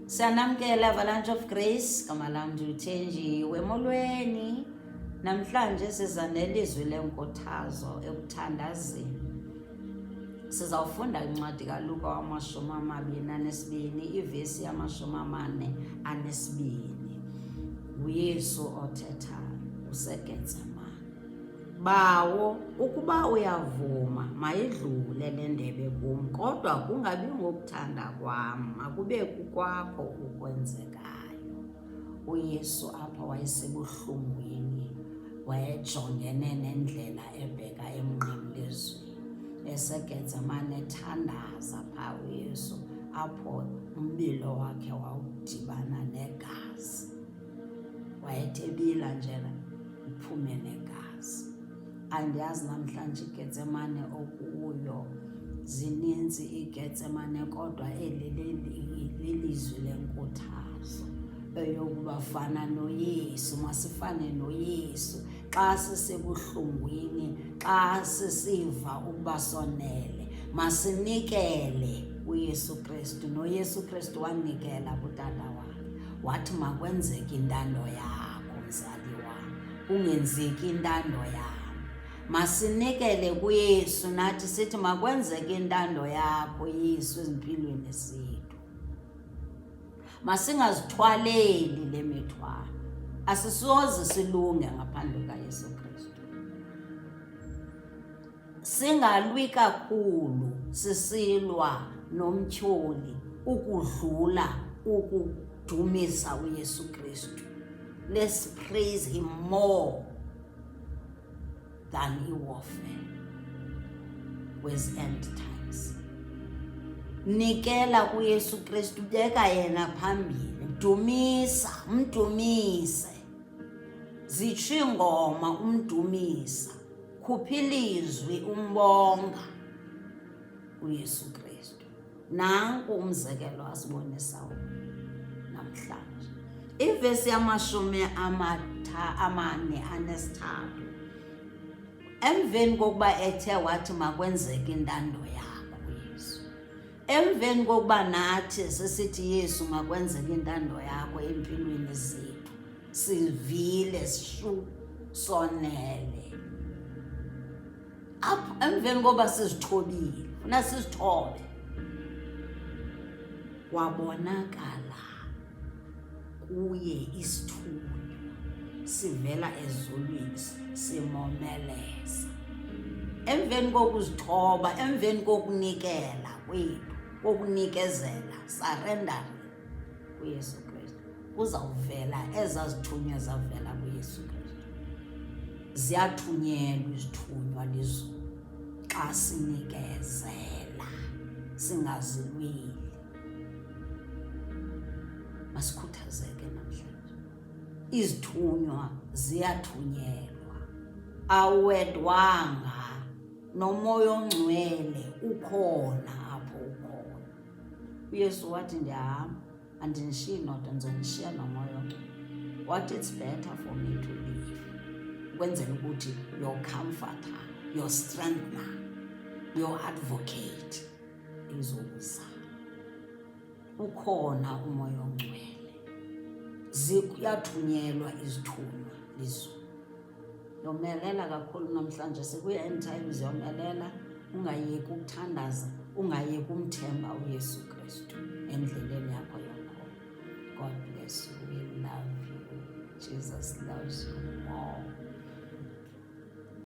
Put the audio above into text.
Siyanamkela Avalanche of Grace, gama lam ndithenjiwe molweni. Namhlanje siza nelizwi lenkuthazo ekuthandazeni. Sizawufunda incwadi kaLuka 22 ivesi 42. UYesu othethayo useGetsemane. Bawo ukuba uyavuma mayidlule le ndebe kum, kodwa kungabi ngokuthanda kwam, akube kukwakho ukwenzekayo. UYesu apha wayesebuhlungwini, wayejongene nendlela ebheka emnqamlezweni. EseGetsemane ethandaza phaa uYesu, apho umbilo wakhe wawudibana negazi. Wayethebila njena uphume negazi. Andiyazi namhlanje iGetsemane okuyo, zininzi iGetsemane, kodwa eli lilizwi lenkuthazo eyokuba fana noYesu, masifane noYesu xa sisebuhlungwini, xa sisiva ukuba sonele, masinikele uYesu Kristu. NoYesu Kristu wanikela kutata wakhe, wathi makwenzeke intando yakho mzali wam, kungenzeki intando yam. Masinikele kuYesu nathi sithi makwenzeke intando yakho Yesu ezimpilweni zethu. Masingazithwaleli le mithwalo, asisoze silunge ngaphandle kaYesu Kristu. Singalwi kakhulu sisilwa nomtyholi ukudlula ukudumisa uYesu Kristu. Let's praise him more than warfare with end times. Nikela kuYesu Kristu, beka yena phambili, mdumise. Zitsho ingoma umdumisa, khupha ilizwi umbonga uYesu Kristu. Nanku umzekelo asibonisa namhlanje. Ivesi 43. Emveni kokuba ethe wathi makwenzeke intando yakho Yesu, emveni kokuba nathi sisithi Yesu makwenzeke intando yakho empilweni zethu, sivile sonele, emveni kokuba sizithobile, funa sizithobe, wabonakala kuye isithunywa sivela ezulwini simomeleza. Emveni kokuzithoba, emveni kokunikela kwethu, kokunikezela, surrendering kuYesu Kristu, kuzawuvela ezazithunywa zavela kuYesu Kristu. Ziyathunyelwa izithunywa lizulu xa sinikezela, singazilweli. Masikhuthazeke namhlanje. Izithunywa ziyathunyelwa, awedwanga, nomoya ongcwele ukhona apho ukhona. uYesu wathi ndiyahamba, andindishiyi nodwa, ndizonishiya nomoya ongcwele. What it's better for me to live, ukwenzela ukuthi your comforter, your strengthener, your advocate izokuza. Ukhona umoya ongcwele. Ziyathunyelwa izithunywa lizulu. Yomelela kakhulu namhlanje, sikuya end times, yomelela, ungayeki ukuthandaza, ungayeki umthemba uYesu Kristu endleleni yakho yokholo. God bless you. We love you. Jesus loves you more.